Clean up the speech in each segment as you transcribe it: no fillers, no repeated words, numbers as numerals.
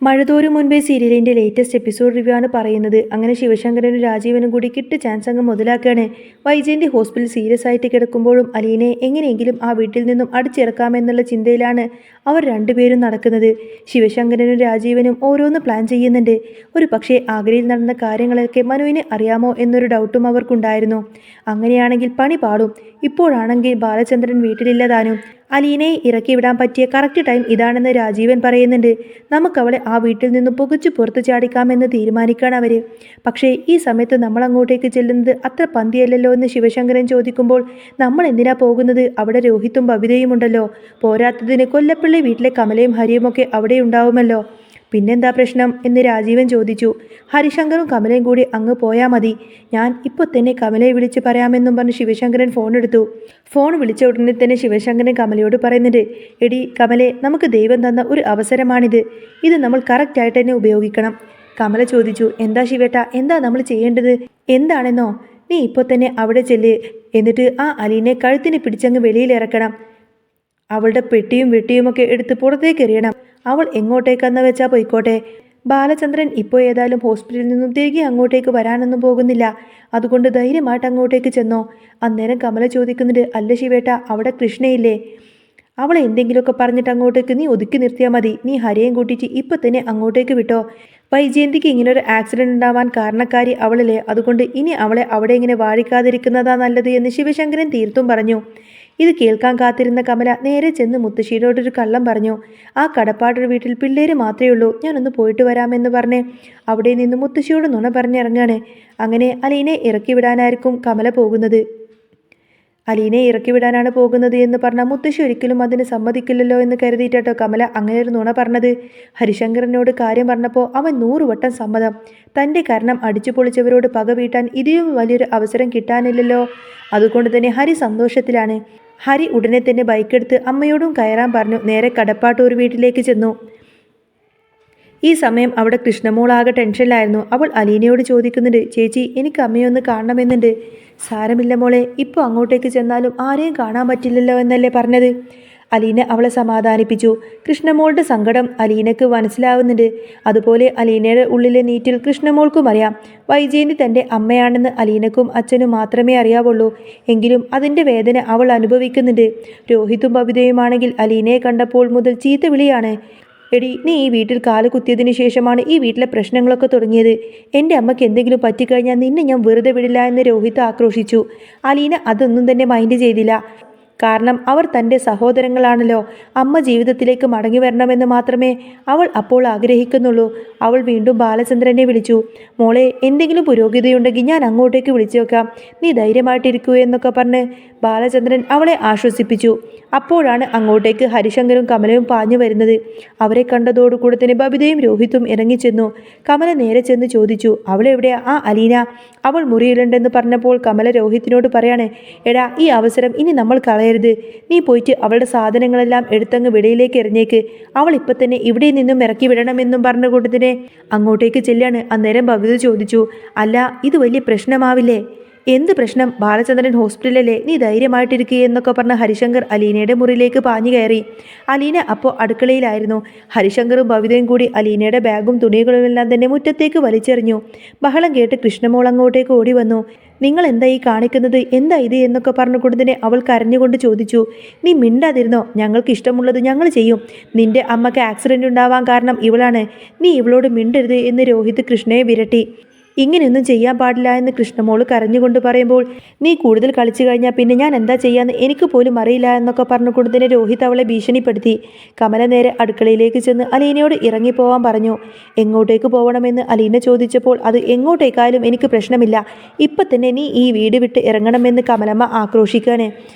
മഴതോരും മുൻപേ സീരിയലിൻ്റെ latest episode review ആണ് പറയുന്നത്. അങ്ങനെ ശിവശങ്കരനും രാജീവനും കൂടി കിട്ട് ചാൻസ് അങ്ങ് മുതലാക്കുകയാണ്. വൈജയന്തി ഹോസ്പിറ്റലിൽ സീരിയസ് ആയിട്ട് കിടക്കുമ്പോഴും അലീനെ എങ്ങനെയെങ്കിലും ആ വീട്ടിൽ നിന്നും അടിച്ചിറക്കാമെന്നുള്ള ചിന്തയിലാണ് അവർ രണ്ടുപേരും നടക്കുന്നത്. ശിവശങ്കരനും രാജീവനും ഓരോന്ന് പ്ലാൻ ചെയ്യുന്നുണ്ട്. ഒരു പക്ഷേ ആഗ്രയിൽ നടന്ന കാര്യങ്ങളൊക്കെ മനുവിന് അറിയാമോ എന്നൊരു ഡൗട്ടും അവർക്കുണ്ടായിരുന്നു. അങ്ങനെയാണെങ്കിൽ പണി പാടും. ഇപ്പോഴാണെങ്കിൽ ബാലചന്ദ്രൻ വീട്ടിലില്ലതാനും. അലീനയെ ഇറക്കി വിടാൻ പറ്റിയ കറക്റ്റ് ടൈം ഇതാണെന്ന് രാജീവൻ പറയുന്നുണ്ട്. നമുക്കവളെ ആ വീട്ടിൽ നിന്നും പുകച്ചു പുറത്തു ചാടിക്കാമെന്ന് തീരുമാനിക്കണം അവർ. പക്ഷേ ഈ സമയത്ത് നമ്മൾ അങ്ങോട്ടേക്ക് ചെല്ലുന്നത് അത്ര പന്തിയല്ലല്ലോ എന്ന് ശിവശങ്കരൻ ചോദിക്കുമ്പോൾ, നമ്മൾ എന്തിനാ പോകുന്നത്? അവിടെ രോഹിത്തും ബബിതയും ഉണ്ടല്ലോ. പോരാത്തതിന് കൊല്ലപ്പള്ളി വീട്ടിലെ കമലയും ഹരിയുമൊക്കെ അവിടെ ഉണ്ടാവുമല്ലോ. പിന്നെന്താ പ്രശ്നം എന്ന് രാജീവൻ ചോദിച്ചു. ഹരിശങ്കറും കമലയും കൂടി അങ്ങ് പോയാൽ മതി. ഞാൻ ഇപ്പോൾ തന്നെ കമലയെ വിളിച്ച് പറയാമെന്നും പറഞ്ഞ് ശിവശങ്കരൻ ഫോൺ എടുത്തു. ഫോൺ വിളിച്ച ഉടനെ തന്നെ ശിവശങ്കരൻ കമലയോട് പറയുന്നുണ്ട്, എടി കമലെ, നമുക്ക് ദൈവം തന്ന ഒരു അവസരമാണിത്. ഇത് നമ്മൾ കറക്റ്റായിട്ട് തന്നെ ഉപയോഗിക്കണം. കമല ചോദിച്ചു, എന്താ ശിവേട്ട, എന്താ നമ്മൾ ചെയ്യേണ്ടത്? എന്താണെന്നോ? നീ ഇപ്പോൾ തന്നെ അവിടെ ചെല്ല്. എന്നിട്ട് ആ അലീനെ കഴുത്തിന് പിടിച്ചങ്ങ് വെളിയിലിറക്കണം. അവളുടെ പെട്ടിയും വെട്ടിയുമൊക്കെ എടുത്ത് പുറത്തേക്ക് എറിയണം. അവൾ എങ്ങോട്ടേക്കെന്ന് വെച്ചാൽ പോയിക്കോട്ടെ. ബാലചന്ദ്രൻ ഇപ്പോൾ ഏതായാലും ഹോസ്പിറ്റലിൽ നിന്നും തിരികെ അങ്ങോട്ടേക്ക് വരാനൊന്നും പോകുന്നില്ല. അതുകൊണ്ട് ധൈര്യമായിട്ട് അങ്ങോട്ടേക്ക് ചെന്നോ. അന്നേരം കമല ചോദിക്കുന്നുണ്ട്, അല്ല ശിവേട്ട, അവിടെ കൃഷ്ണയില്ലേ? അവളെ എന്തെങ്കിലുമൊക്കെ പറഞ്ഞിട്ട് അങ്ങോട്ടേക്ക് നീ ഒതുക്കി നിർത്തിയാൽ മതി. നീ ഹരിയും കൂട്ടിയിട്ട് ഇപ്പം തന്നെ അങ്ങോട്ടേക്ക് വിട്ടോ. വൈജയന്തിക്ക് ഇങ്ങനൊരു ആക്സിഡൻറ്റ് ഉണ്ടാവാൻ കാരണക്കാരി അവളല്ലേ. അതുകൊണ്ട് ഇനി അവളെ അവിടെ ഇങ്ങനെ വാഴിക്കാതിരിക്കുന്നതാ നല്ലത് എന്ന് ശിവശങ്കരൻ തീർത്തും പറഞ്ഞു. ഇത് കേൾക്കാൻ കാത്തിരുന്ന കമല നേരെ ചെന്ന് മുത്തശ്ശിയോടൊരു കള്ളം പറഞ്ഞു. ആ കടപ്പാടൊരു വീട്ടിൽ പിള്ളേര് മാത്രമേ ഉള്ളൂ. ഞാനൊന്ന് പോയിട്ട് വരാമെന്ന് പറഞ്ഞ് അവിടെ നിന്ന് മുത്തശ്ശിയോട് നുണ പറഞ്ഞിറങ്ങാണ്. അങ്ങനെ അലീനെ ഇറക്കി വിടാനായിരിക്കും കമല പോകുന്നത്. അലീനെ ഇറക്കി വിടാനാണ് പോകുന്നത് എന്ന് പറഞ്ഞാൽ മുത്തശ്ശി ഒരിക്കലും അതിന് സമ്മതിക്കില്ലല്ലോ എന്ന് കരുതിയിട്ടോ കമല അങ്ങനെ ഒരു നുണ പറഞ്ഞത്. ഹരിശങ്കരനോട് കാര്യം പറഞ്ഞപ്പോൾ അവൻ 100 വട്ടം സമ്മതം. തൻ്റെ കാരണം അടിച്ചു പൊളിച്ചവരോട് പക വീട്ടാൻ ഇതിലും വലിയൊരു അവസരം കിട്ടാനില്ലല്ലോ. അതുകൊണ്ട് തന്നെ ഹരി സന്തോഷത്തിലാണ്. ഹരി ഉടനെ തന്നെ ബൈക്കെടുത്ത് അമ്മയോടും കയറാൻ പറഞ്ഞു നേരെ കടപ്പാട്ടൂർ വീട്ടിലേക്ക് ചെന്നു. ഈ സമയം അവിടെ കൃഷ്ണമോളാകെ ടെൻഷനിലായിരുന്നു. അവൾ അലീനയോട് ചോദിക്കുന്നുണ്ട്, ചേച്ചി, എനിക്ക് അമ്മയൊന്ന് കാണണമെന്നുണ്ട്. സാരമില്ല മോളെ, ഇപ്പോൾ അങ്ങോട്ടേക്ക് ചെന്നാലും ആരെയും കാണാൻ പറ്റില്ലല്ലോ എന്നല്ലേ പറഞ്ഞത്. അലീന അവളെ സമാധാനിപ്പിച്ചു. കൃഷ്ണമോളുടെ സങ്കടം അലീനക്ക് മനസ്സിലാവുന്നുണ്ട്. അതുപോലെ അലീനയുടെ ഉള്ളിലെ നീറ്റിൽ കൃഷ്ണമോൾക്കും അറിയാം. വൈജയന്തി തൻ്റെ അമ്മയാണെന്ന് അലീനക്കും അച്ഛനും മാത്രമേ അറിയാവുള്ളൂ. എങ്കിലും അതിൻ്റെ വേദന അവൾ അനുഭവിക്കുന്നുണ്ട്. രോഹിത്തും ബബിതയുമാണെങ്കിൽ അലീനയെ കണ്ടപ്പോൾ മുതൽ ചീത്ത വിളിയാണ്. എടി, നീ ഈ വീട്ടിൽ കാല് കുത്തിയതിന് ശേഷമാണ് ഈ വീട്ടിലെ പ്രശ്നങ്ങളൊക്കെ തുടങ്ങിയത്. എൻ്റെ അമ്മയ്ക്ക് എന്തെങ്കിലും പറ്റിക്കഴിഞ്ഞാൽ നിന്നെ ഞാൻ വെറുതെ വിടില്ല എന്ന് രോഹിത്ത് ആക്രോശിച്ചു. അലീന അതൊന്നും തന്നെ മൈൻഡ് ചെയ്തില്ല. കാരണം അവർ തൻ്റെ സഹോദരങ്ങളാണല്ലോ. അമ്മ ജീവിതത്തിലേക്ക് മടങ്ങി വരണമെന്ന് മാത്രമേ അവൾ അപ്പോൾ ആഗ്രഹിക്കുന്നുള്ളൂ. അവൾ വീണ്ടും ബാലചന്ദ്രനെ വിളിച്ചു. മോളെ, എന്തെങ്കിലും പുരോഗതിയുണ്ടെങ്കിൽ ഞാൻ അങ്ങോട്ടേക്ക് വിളിച്ചു വെക്കാം. നീ ധൈര്യമായിട്ടിരിക്കൂ എന്നൊക്കെ പറഞ്ഞ് ബാലചന്ദ്രൻ അവളെ ആശ്വസിപ്പിച്ചു. അപ്പോഴാണ് അങ്ങോട്ടേക്ക് ഹരിശങ്കരും കമലയും പാഞ്ഞു വരുന്നത്. അവരെ കണ്ടതോടുകൂടെ തന്നെ ബബിതയും രോഹിത്തും ഇറങ്ങിച്ചെന്നു. കമല നേരെ ചെന്ന് ചോദിച്ചു, അവളെവിടെയാ ആ അലീന? അവൾ മുറിയിലുണ്ടെന്ന് പറഞ്ഞപ്പോൾ കമല രോഹിത്തിനോട് പറയാണ്, എടാ, ഈ അവസരം ഇനി നമ്മൾ കളയരുത്. നീ പോയിട്ട് അവളുടെ സാധനങ്ങളെല്ലാം എടുത്തങ്ങ് വെളിയിലേക്ക് എറിഞ്ഞേക്ക്. അവൾ ഇപ്പം തന്നെ ഇവിടെ നിന്നും ഇറക്കി വിടണമെന്നും പറഞ്ഞ കൂട്ടത്തിനെ അങ്ങോട്ടേക്ക് ചെല്ലാണ്. അന്നേരം ബബിത ചോദിച്ചു, അല്ല, ഇത് വലിയ പ്രശ്നമാവില്ലേ? എന്ത് പ്രശ്നം? ബാലചന്ദ്രൻ ഹോസ്പിറ്റലല്ലേ, നീ ധൈര്യമായിട്ടിരിക്കുക എന്നൊക്കെ പറഞ്ഞ ഹരിശങ്കർ അലീനയുടെ മുറിയിലേക്ക് പാഞ്ഞു കയറി. അലീന അപ്പോൾ അടുക്കളയിലായിരുന്നു. ഹരിശങ്കറും ബബിതയും കൂടി അലീനയുടെ ബാഗും തുണികളുമെല്ലാം തന്നെ മുറ്റത്തേക്ക് വലിച്ചെറിഞ്ഞു. ബഹളം കേട്ട് കൃഷ്ണമോൾ അങ്ങോട്ടേക്ക് ഓടി വന്നു. നിങ്ങൾ എന്താ ഈ കാണിക്കുന്നത്? എന്താ ഇത് എന്നൊക്കെ പറഞ്ഞുകൊണ്ടതിനെ അവൾ കരഞ്ഞുകൊണ്ട് ചോദിച്ചു. നീ മിണ്ടാതിരുന്നോ? ഞങ്ങൾക്ക് ഇഷ്ടമുള്ളത് ഞങ്ങൾ ചെയ്യും. നിന്റെ അമ്മയ്ക്ക് ആക്സിഡൻ്റ് ഉണ്ടാവാൻ കാരണം ഇവളാണ്. നീ ഇവളോട് മിണ്ടരുത് എന്ന് രോഹിത് കൃഷ്ണയെ വിരട്ടി. ഇങ്ങനെയൊന്നും ചെയ്യാൻ പാടില്ല എന്ന് കൃഷ്ണമോള് കരഞ്ഞുകൊണ്ട് പറയുമ്പോൾ, നീ കൂടുതൽ കളിച്ചു കഴിഞ്ഞാൽ പിന്നെ ഞാൻ എന്താ ചെയ്യാന്ന് എനിക്ക് പോലും അറിയില്ല എന്നൊക്കെ പറഞ്ഞുകൊണ്ട് തന്നെ രോഹിത് അവളെ ഭീഷണിപ്പെടുത്തി. കമല നേരെ അടുക്കളയിലേക്ക് ചെന്ന് അലീനയോട് ഇറങ്ങിപ്പോവാൻ പറഞ്ഞു. എങ്ങോട്ടേക്ക് പോകണമെന്ന് അലീന ചോദിച്ചപ്പോൾ, അത് എങ്ങോട്ടേക്കായാലും എനിക്ക് പ്രശ്നമില്ല. ഇപ്പം തന്നെ നീ ഈ വീട് വിട്ട് ഇറങ്ങണമെന്ന് കമലമ്മ ആക്രോശിക്കാണ്.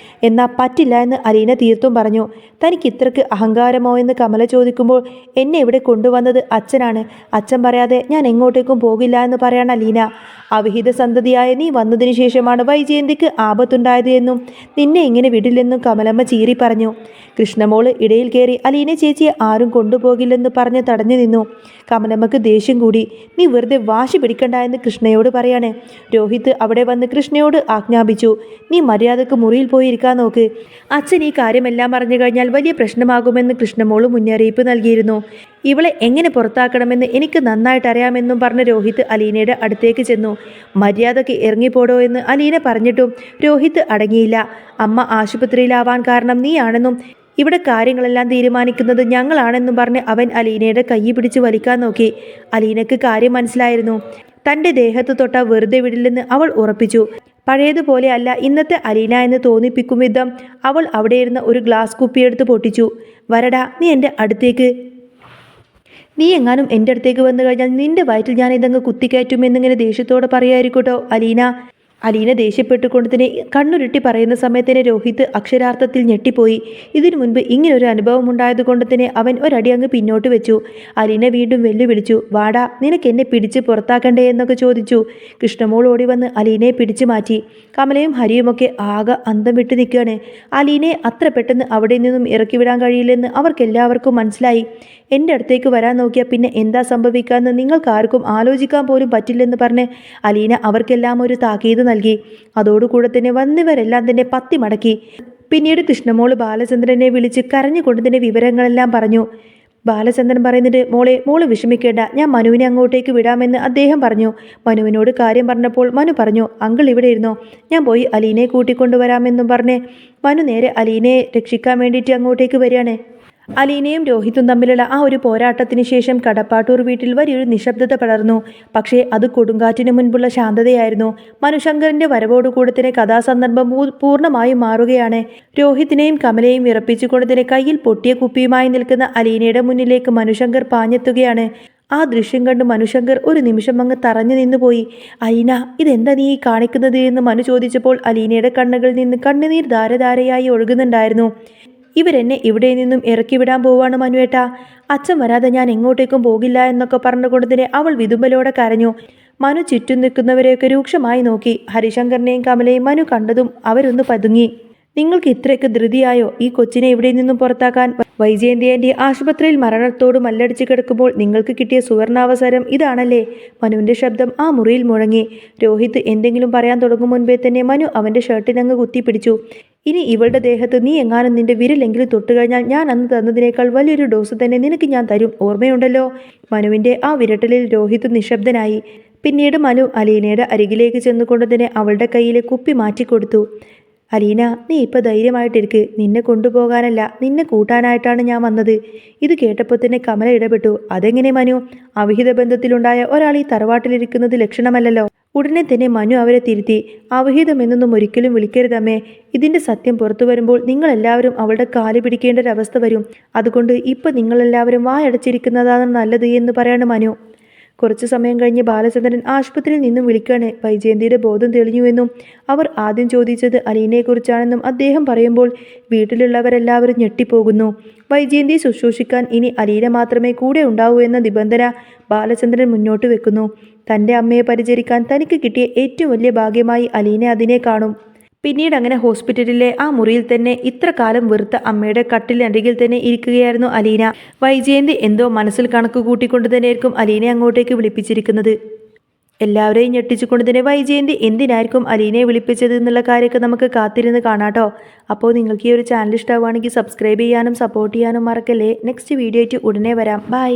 എന്നാൽ പറ്റില്ല എന്ന് അലീന തീർത്തും പറഞ്ഞു. തനിക്ക് ഇത്രയ്ക്ക് അഹങ്കാരമോ എന്ന് കമല ചോദിക്കുമ്പോൾ, എന്നെ ഇവിടെ കൊണ്ടുവന്നത് അച്ഛനാണ്. അച്ഛൻ പറയാതെ ഞാൻ എങ്ങോട്ടേക്കും പോകില്ല എന്ന് പറയാണ് അലീന. അവിഹിത സന്തതിയായ നീ വന്നതിന് ശേഷമാണ് വൈജയന്തിക്ക് ആപത്തുണ്ടായത് എന്നും നിന്നെ ഇങ്ങനെ വിടില്ലെന്നും കമലമ്മ ചീറി പറഞ്ഞു. കൃഷ്ണമോള് ഇടയിൽ കയറി അലീന ചേച്ചിയെ ആരും കൊണ്ടുപോകില്ലെന്ന് പറഞ്ഞ് തടഞ്ഞു നിന്നു. കമലമ്മക്ക് ദേഷ്യം കൂടി. നീ വെറുതെ വാശി പിടിക്കണ്ട എന്ന് കൃഷ്ണയോട് പറയാണ്. രോഹിത് അവിടെ വന്ന് കൃഷ്ണയോട് ആജ്ഞാപിച്ചു. നീ മര്യാദക്ക് മുറിയിൽ പോയി ഇരിക്കാൻ നോക്ക്. അച്ഛൻ ഈ കാര്യമെല്ലാം അറിഞ്ഞു കഴിഞ്ഞാൽ വലിയ പ്രശ്നമാകുമെന്ന് കൃഷ്ണമോള് മുന്നറിയിപ്പ് നൽകിയിരുന്നു. ഇവളെ എങ്ങനെ പുറത്താക്കണമെന്ന് എനിക്ക് നന്നായിട്ട് അറിയാമെന്നും പറഞ്ഞ് രോഹിത് അലീനയുടെ അടുത്തേക്ക് ചെന്നു. മര്യാദക്ക് ഇറങ്ങിപ്പോടോ എന്ന് അലീന പറഞ്ഞിട്ടും രോഹിത് അടങ്ങിയില്ല. അമ്മ ആശുപത്രിയിലാവാൻ കാരണം നീയാണെന്നും ഇവിടെ കാര്യങ്ങളെല്ലാം തീരുമാനിക്കുന്നത് ഞങ്ങളാണെന്നും പറഞ്ഞ് അവൻ അലീനയുടെ കൈ പിടിച്ച് വലിക്കാൻ നോക്കി. അലീനക്ക് കാര്യം മനസ്സിലായിരുന്നു. തൻ്റെ ദേഹത്ത് തൊട്ട വെറുതെ വിടില്ലെന്ന് അവൾ ഉറപ്പിച്ചു. പഴയതുപോലെ അല്ല ഇന്നത്തെ അലീന എന്ന് തോന്നിപ്പിക്കും വിധം അവൾ അവിടെ ഇരുന്ന ഒരു ഗ്ലാസ് കുപ്പിയെടുത്ത് പൊട്ടിച്ചു. വരടാ, നീ എൻ്റെ അടുത്തേക്ക്. നീ എങ്ങാനും എൻ്റെ അടുത്തേക്ക് വന്നു കഴിഞ്ഞാൽ നിന്റെ വയറ്റിൽ ഞാൻ ഇതങ്ങ് കുത്തിക്കയറ്റുമെന്നിങ്ങനെ ദേഷ്യത്തോടെ പറയായിരിക്കട്ടോ അലീന ദേഷ്യപ്പെട്ടുകൊണ്ട് തന്നെ കണ്ണുരുട്ടി പറയുന്ന സമയത്തിന് രോഹിത് അക്ഷരാർത്ഥത്തിൽ ഞെട്ടിപ്പോയി. ഇതിനു മുൻപ് ഇങ്ങനൊരു അനുഭവം ഉണ്ടായതുകൊണ്ട് തന്നെ അവൻ ഒരടി അങ്ങ് പിന്നോട്ട് വെച്ചു. അലീന വീണ്ടും വെല്ലുവിളിച്ചു. വാടാ, നിനക്ക് എന്നെ പിടിച്ച് പുറത്താക്കണ്ടേ എന്നൊക്കെ ചോദിച്ചു. കൃഷ്ണമോൾ ഓടി വന്ന് അലീനയെ പിടിച്ചു മാറ്റി. കമലയും ഹരിയുമൊക്കെ ആകെ അന്തം വിട്ട് നിൽക്കുകയാണ്. അലീനയെ അത്ര പെട്ടെന്ന് അവിടെ നിന്നും ഇറക്കി വിടാൻ കഴിയില്ലെന്ന് അവർക്കെല്ലാവർക്കും മനസ്സിലായി. എൻ്റെ അടുത്തേക്ക് വരാൻ നോക്കിയാൽ പിന്നെ എന്താ സംഭവിക്കാമെന്ന് നിങ്ങൾക്കാർക്കും ആലോചിക്കാൻ പോലും പറ്റില്ലെന്ന് പറഞ്ഞ് അലീന അവർക്കെല്ലാം ഒരു താക്കീത് നൽകി. അതോടുകൂടെ തന്നെ വന്നവരെല്ലാം തന്നെ പത്തി മടക്കി. പിന്നീട് കൃഷ്ണമോള് ബാലചന്ദ്രനെ വിളിച്ച് കരഞ്ഞുകൊണ്ട് തന്നെ വിവരങ്ങളെല്ലാം പറഞ്ഞു. ബാലചന്ദ്രൻ പറയുന്നത്, മോള് വിഷമിക്കേണ്ട, ഞാൻ മനുവിനെ അങ്ങോട്ടേക്ക് വിടാമെന്ന് അദ്ദേഹം പറഞ്ഞു. മനുവിനോട് കാര്യം പറഞ്ഞപ്പോൾ മനു പറഞ്ഞു, അങ്കിൾ ഇവിടെ ഇരുന്നോ, ഞാൻ പോയി അലീനയെ കൂട്ടിക്കൊണ്ടുവരാമെന്നും പറഞ്ഞ് മനു നേരെ അലീനയെ രക്ഷിക്കാൻ വേണ്ടിയിട്ട് അങ്ങോട്ടേക്ക് വരികയാണ്. അലീനയും രോഹിത്തും തമ്മിലുള്ള ആ ഒരു പോരാട്ടത്തിന് ശേഷം കടപ്പാട്ടൂർ വീട്ടിൽ വലിയൊരു നിശബ്ദത പടർന്നു. പക്ഷേ അത് കൊടുങ്കാറ്റിന് മുൻപുള്ള ശാന്തതയായിരുന്നു. മനുശങ്കറിന്റെ വരവോടുകൂടെ തന്നെ കഥാസന്ദർഭം പൂർണ്ണമായും മാറുകയാണ്. രോഹിത്തിനെയും കമലയെയും വിറപ്പിച്ചുകൊണ്ട് തന്നെ കയ്യിൽ പൊട്ടിയ കുപ്പിയുമായി നിൽക്കുന്ന അലീനയുടെ മുന്നിലേക്ക് മനുശങ്കർ പാഞ്ഞെത്തുകയാണ്. ആ ദൃശ്യം കണ്ട് മനുശങ്കർ ഒരു നിമിഷം അങ്ങ് തറഞ്ഞു നിന്നുപോയി. അലീന, ഇതെന്താ നീ കാണിക്കുന്നത് എന്ന് മനു ചോദിച്ചപ്പോൾ അലീനയുടെ കണ്ണുകളിൽ നിന്ന് കണ്ണുനീർ ധാരധാരയായി ഒഴുകുന്നുണ്ടായിരുന്നു. ഇവരെന്നെ ഇവിടെ നിന്നും ഇറക്കി വിടാൻ പോവാണ് മനുവേട്ടാ, അച്ഛൻ വരാതെ ഞാൻ എങ്ങോട്ടേക്കും പോകില്ല എന്നൊക്കെ പറഞ്ഞുകൊണ്ട് തന്നെ അവൾ വിതുമ്പലോടെ കരഞ്ഞു. മനു ചുറ്റും നിൽക്കുന്നവരെയൊക്കെ രൂക്ഷമായി നോക്കി. ഹരിശങ്കറിനെയും കമലയും മനു കണ്ടതും അവരൊന്ന് പതുങ്ങി. നിങ്ങൾക്ക് ഇത്രയൊക്കെ ധൃതിയായോ ഈ കൊച്ചിനെ ഇവിടെ നിന്നും പുറത്താക്കാൻ? വൈജയന്തിയൻ്റെ ആശുപത്രിയിൽ മരണത്തോട് മല്ലടിച്ച് കിടക്കുമ്പോൾ നിങ്ങൾക്ക് കിട്ടിയ സുവർണാവസരം ഇതാണല്ലേ? മനുവിൻ്റെ ശബ്ദം ആ മുറിയിൽ മുഴങ്ങി. രോഹിത് എന്തെങ്കിലും പറയാൻ തുടങ്ങും മുൻപേ തന്നെ മനു അവൻ്റെ ഷർട്ടിനങ്ങ് കുത്തിപ്പിടിച്ചു. ഇനി ഇവളുടെ ദേഹത്ത് നീ എങ്ങാനും നിന്റെ വിരലെങ്കിലും തൊട്ടുകഴിഞ്ഞാൽ ഞാൻ അന്ന് തന്നതിനേക്കാൾ വലിയൊരു ഡോസ് തന്നെ നിനക്ക് ഞാൻ തരും, ഓർമ്മയുണ്ടല്ലോ? മനുവിൻ്റെ ആ വിരട്ടലിൽ രോഹിത് നിശബ്ദനായി. പിന്നീട് മനു അലീനയുടെ അരികിലേക്ക് ചെന്നുകൊണ്ട് തന്നെ അവളുടെ കയ്യിലെ കുപ്പി മാറ്റിക്കൊടുത്തു. അലീന, നീ ഇപ്പോൾ ധൈര്യമായിട്ടിരിക്ക്. നിന്നെ കൊണ്ടുപോകാനല്ല, നിന്നെ കൂട്ടാനായിട്ടാണ് ഞാൻ വന്നത്. ഇത് കേട്ടപ്പോൾ തന്നെ കമല ഇടപെട്ടു. അതെങ്ങനെ മനു? അവിഹിത ബന്ധത്തിലുണ്ടായ ഒരാൾ ഈ തറവാട്ടിലിരിക്കുന്നത് ലക്ഷണമല്ലല്ലോ. ഉടനെ തന്നെ മനു അവരെ തിരുത്തി. അവിഹിതമെന്നൊന്നും ഒരിക്കലും വിളിക്കരുതമ്മേ. ഇതിൻ്റെ സത്യം പുറത്തു വരുമ്പോൾ നിങ്ങളെല്ലാവരും അവളുടെ കാല് പിടിക്കേണ്ട ഒരവസ്ഥ വരും. അതുകൊണ്ട് ഇപ്പം നിങ്ങളെല്ലാവരും വായടച്ചിരിക്കുന്നതാണ് നല്ലത് എന്ന് പറയാണ് മനു. കുറച്ചു സമയം കഴിഞ്ഞ് ബാലചന്ദ്രൻ ആശുപത്രിയിൽ നിന്നും വിളിക്കാണ്. വൈജയന്തിയുടെ ബോധം തെളിഞ്ഞുവെന്നും അവർ ആദ്യം ചോദിച്ചത് അലീനയെക്കുറിച്ചാണെന്നും അദ്ദേഹം പറയുമ്പോൾ വീട്ടിലുള്ളവരെല്ലാവരും ഞെട്ടിപ്പോകുന്നു. വൈജയന്തിയെ ശുശ്രൂഷിക്കാൻ ഇനി അലീന മാത്രമേ കൂടെ ഉണ്ടാവൂ എന്ന നിബന്ധന ബാലചന്ദ്രൻ മുന്നോട്ട് വെക്കുന്നു. തൻ്റെ അമ്മയെ പരിചരിക്കാൻ തനിക്ക് കിട്ടിയ ഏറ്റവും വലിയ ഭാഗ്യമായി അലീന അതിനെ കാണും. പിന്നീട് അങ്ങനെ ഹോസ്പിറ്റലിലെ ആ മുറിയിൽ തന്നെ ഇത്ര കാലം വെറുത്ത അമ്മയുടെ കട്ടിലരികിൽ തന്നെ ഇരിക്കുകയായിരുന്നു അലീന. വൈജയന്തി എന്തോ മനസ്സിൽ കണക്ക് കൂട്ടിക്കൊണ്ട് തന്നെയായിരിക്കും അലീനയെ അങ്ങോട്ടേക്ക് വിളിപ്പിച്ചിരിക്കുന്നത്. എല്ലാവരെയും ഞെട്ടിച്ചുകൊണ്ട് തന്നെ വൈജയന്തി എന്തിനായിരിക്കും അലീനയെ വിളിപ്പിച്ചത് എന്നുള്ള കാര്യമൊക്കെ നമുക്ക് കാത്തിരുന്ന് കാണാട്ടോ. അപ്പോൾ നിങ്ങൾക്ക് ഈ ഒരു ചാനൽ ഇഷ്ടമാവുകയാണെങ്കിൽ സബ്സ്ക്രൈബ് ചെയ്യാനും സപ്പോർട്ട് ചെയ്യാനും മറക്കല്ലേ. നെക്സ്റ്റ് വീഡിയോ ആയിട്ട് ഉടനെ വരാം. ബൈ.